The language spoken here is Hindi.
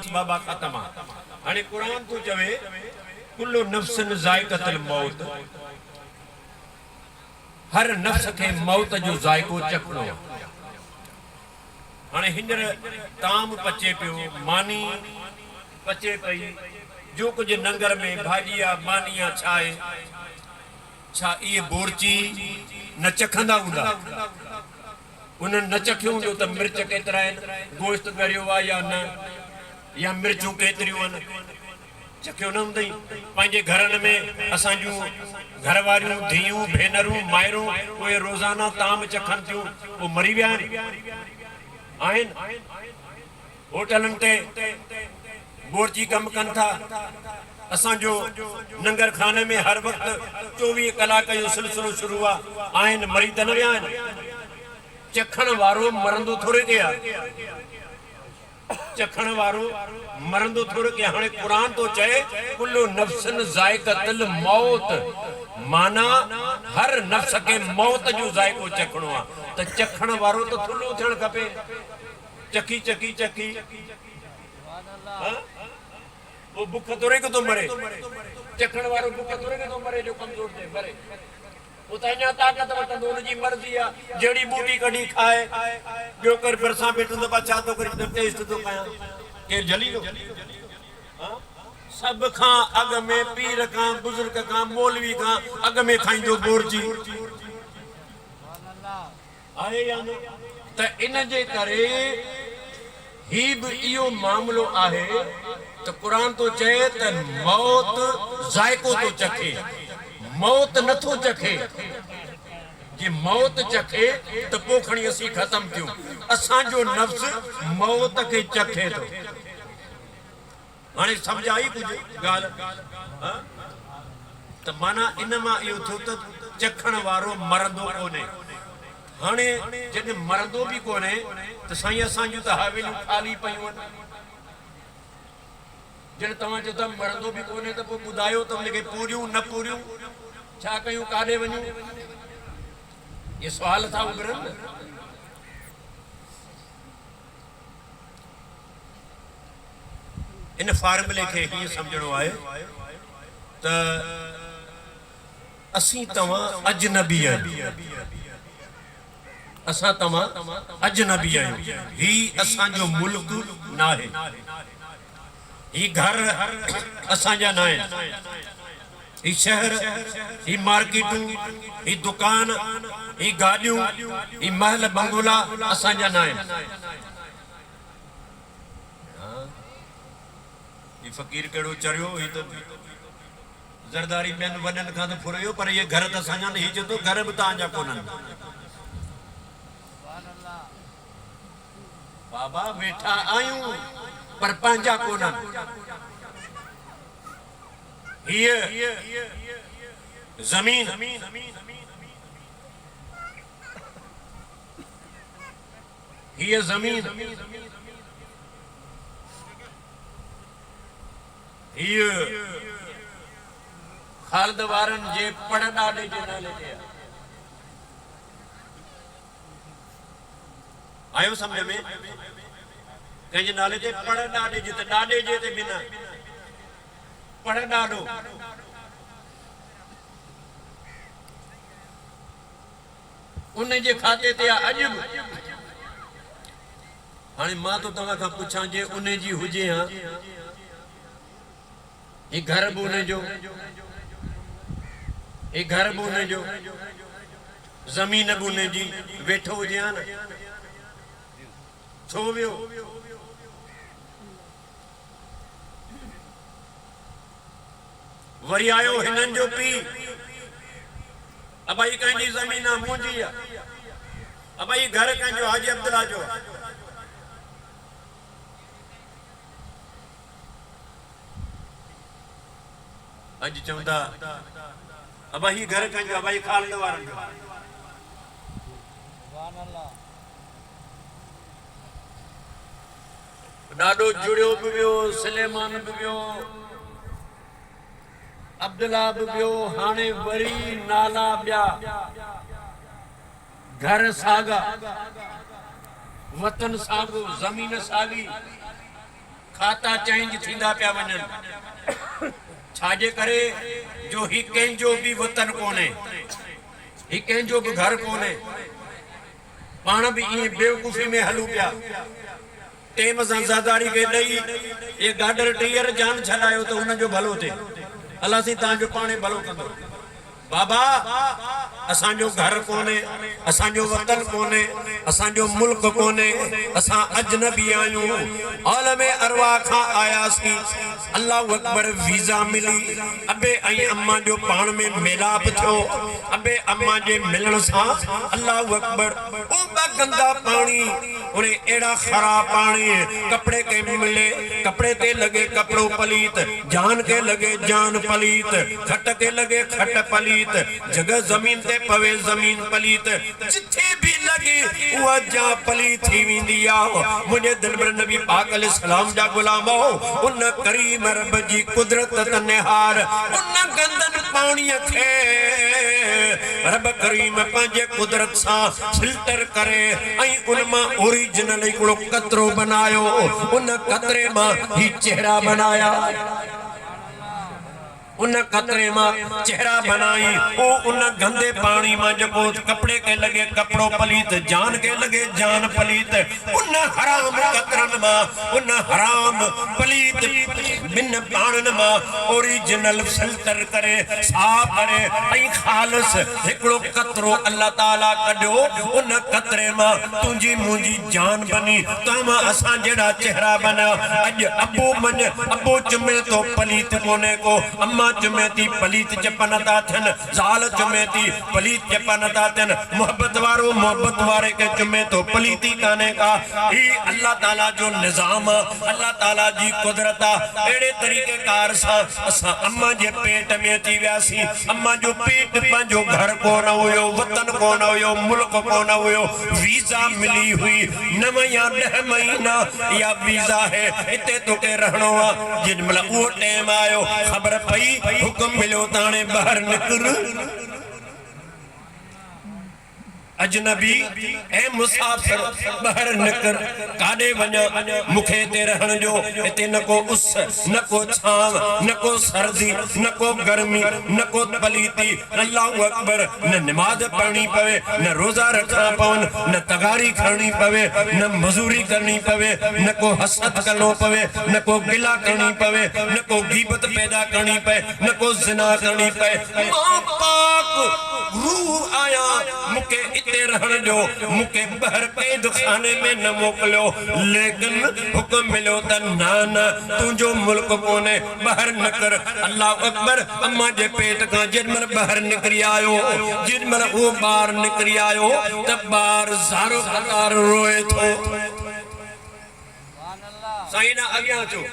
बाबा खत्म हाणे कुरान तो चवे कुल्लु नफ्सिन ज़ाइक़तुल मौत, हर नफ्स के मौत जो ज़ाइक़ो चखणो। हाणे हिंजर ताम पचे पियो, मानी पचे पई, जो कुछ नंगर में भाजिया मानिया छाए, छा ये बोरची न चखंदा हुंदा? उन्हनि न चखियो हूंदो त मिर्च केतिरा आहिनि, गोश्त ॻरियो आहे या न, या मिर्चूं केतिरियूं आहिनि, चखियो न हूंदई। पंहिंजे घरनि में असां जूं घर वारियूं धीअरूं भेनरूं माइरूं उहे रोज़ाना ताम चखनि थियूं, पोइ मरी विया आहिनि। होटलनि ते बोरची कमु कनि था। असांजो नंगर खाने में हर वक़्तु 24 कलाक जो सिलसिलो शुरू आहिनि, मरी त न विया आहिनि। चखण वारो मरंदो थोरे के आहे, चखण वारो मरंदो थोरे के। हाणे कुरान तो चए कुल्लु नफ्सिन ज़ाइक़तुल मौत, माना हर नफ्स के मौत जो ज़ाइक़ो चखणो आहे। त चखण वारो तो थुल्हो थियणु खपे। चखी चखी चखी वो बुख थोरे के तो मरे, चखण वारो बुख थोरे के तो मरे जो कमजोर थे मरे। उतां ताकत वठंदो, उनजी मर्ज़ी आहे। जड़ी बूटी कढी खाए, ॿियो कर बरसां बेठंदो बा छा थो करे टेस्ट थो कयां, केर जलीलो। सब खां अग में पीर खां बुजुर्ग खां मौलवी खां अग में खाईंदो बोरजी आहे या न? त इन जे करे ही भी इहो मामलो आहे त कुरान तो चए त मौत ज़ाइक़ो तो चखे, मौत नथो चखे। जे मौत चखे तो पोइ खणी असीं खत्म थियूं। असांजो नफ्स मौत के चखे थो। हाणे सम्झ आई कुछ ॻाल्हि? त माना इन मां इहो थियो त चखण वारो मरंदो कोन्हे। हाणे जॾहिं मरंदो बि कोन्हे त साईं असांजूं त हवेलियूं ख़ाली पयूं आहिनि। जॾहिं तव्हां चओ था मरंदो बि कोन्हे त पोइ ॿुधायो त उनखे पूरियूं न पूरियूं छा कयूं, काॾे वञूं? ये सवाल था उभरनि। इन फार्मूले खे हीअं सम्झणो आहे त असीं तव्हां अजनबी आहियूं, असां तव्हां अजनबी आहियूं। ही असांजो मुल्क न आहे, ही घर असांजा न आहिनि, ही शहर, ही मार्केटूं, ही दुकान, ही गाॾियूं, ही महल बंगला असांजा न आहिनि। ही फ़कीर कहिड़ो चरियो, ही तो ज़रदारी ॿियनि वॾनि खां त फुरियो, पर ये घर त असांजा न। ही चए थो घर बि तव्हांजा कोन्हनि। बाबा वेठा आहियूं पर पंहिंजा कोन्हनि। हीअ ज़मीन, हीअ ज़मीन, हीअ ख़ालिद वारनि जे पड़ ॾाॾे जे नाले ते आहे। आयो सम्झ में? कंहिंजे नाले ते पड़ ॾाॾे जे, त ॾाॾे जे ते बिना पड़ ॾाॾो। उन जे खाते ते आहे अॼु बि। हाणे मां तो तव्हां खां पुछां, जे उन जी हुजे हा, ही घर बि उन जो, ही घर बि उन जो, ज़मीन बि उन जी, वेठो हुजे हा न, छो वियो? वरी आयो हिननि जो पीउ, अबाई कंहिंजी ज़मीन आहे, मुंहिंजी आहे। अबाई घर कंहिंजो, हाजी अब्दुल्ला जो। अॼु चवंदा अबाई घर कंहिंजो, अबाई ख़ालिद वारनि जो। ॾाढो जुड़ियो बि वियो, सुलेमान बि वियो, अब्दुल्ला बि वियो। हाणे वरी नाला ॿिया, घर सागा, वतन सागो, ज़मीन सागी, खाता चेंज थींदा पिया वञनि छाजे करे जो ही कंहिंजो बि वतन कोन्हे ही कंहिंजो बि घर कोन्हे पाण बि ईअं बेवकूफ़ी में हलूं पिया टेम सां ज़ादारी खे ॾेई ये गाडर टीयर जान छॾायो त हुनजो भलो थिए अलासी तव्हांजो पाणे भलो कंदो बाबा असांजो घर कोने असांजो वतन कोने असांजो मुल्क कोने असां अजनबी आहियूं आलमे अरवा खां आयासीं अल्लाह अकबर वीज़ा मिली अबे ऐं अम्मा जो पाण में मेलाप थियो अबे अम्मा जे मिलण सां अल्लाह अकबर ओ गंदा पानी उन्हें एड़ा खराब पानी कपड़े के मिले कपड़े ते लगे कपड़ो पलीत जान के लगे जान पलीत खट के लगे खट पलीत जगह जमीन ते पवे जमीन पलीत जिथे भी लगे वो जा पलीत थी विंदी आ मुझे दिलबर नबी पाक अलैहि सलाम जा गुलाम हो उन करीम रब जी कुदरत तन्हार उन गंदन पानी खे रब करीम पंजे कुदरत सा फिल्टर करे ऐं उन मा ओरिजिनल हिकड़ो कतरो बनायो उन कतरे मा ही चेहरा बनाया उन कतरे मां चेहरा बनाई ओ उन गंदे पानी मां जको कपड़े के लगे कपड़ो पलीत जान के लगे जान पलीत उन हराम कतरन मां उन हराम पलीत बिन पाणन मां ओरिजिनल फिल्टर करे साफ करे ऐं खालिस हिकड़ो कतरो अल्लाह ताला कढियो उन कतरे मां तुंजी मुंजी जान बनी तमा असा जेड़ा चेहरा बना अज अबू मन अबू चुमे तो पलीत कोने को अम्मा चुमेती पलीत चपन था थन जाल चुमेती पलीत चपन था थन मोहब्बत वारो मोहब्बत वारे के चुमे तो पलीती काने का ही अल्लाह ताला जो निजाम अल्लाह ताला जी कुदरत एड़े तरीके कार सा असा अम्मा जे पेट में थी व्यासी अम्मा जो पेट पंजो घर को न हुयो वतन को न हुयो मुल्क को न हुयो वीजा मिली हुई 9 या 10 महीना या वीजा है इते तो के रहणो जिन मतलब वो टाइम आयो खबर पई हुक्म मिलो ताने बाहर निकल अजनबी ए मुसाफिर बाहर निकल काडे वना मुखे ते रहन जो इते न को उस न को छाव न को सर्दी न को गर्मी न को पलीती अल्लाहु अकबर न नमाज पढ़नी पवे न रोजा रखना पवन न तगारी खानी पवे न मजूरी करनी पवे न को हसद करनो पवे न को गिला करनी पवे न को गीबत पैदा करनी पवे न को जिना करनी पवे मां पाक रूह आया मुके इते रहन जो मुके बहर कैद खाने में न मोकलो लेकिन हुक्म मिलो त ना ना तुझो मुल्क कोने बाहर न कर अल्लाह अकबर अम्मा जे पेट का जिनमल बाहर निकरी आयो जिनमल वो बाहर निकरी आयो तब बाहर ज़ारो कतार रोए थो साईं ना अगिया चो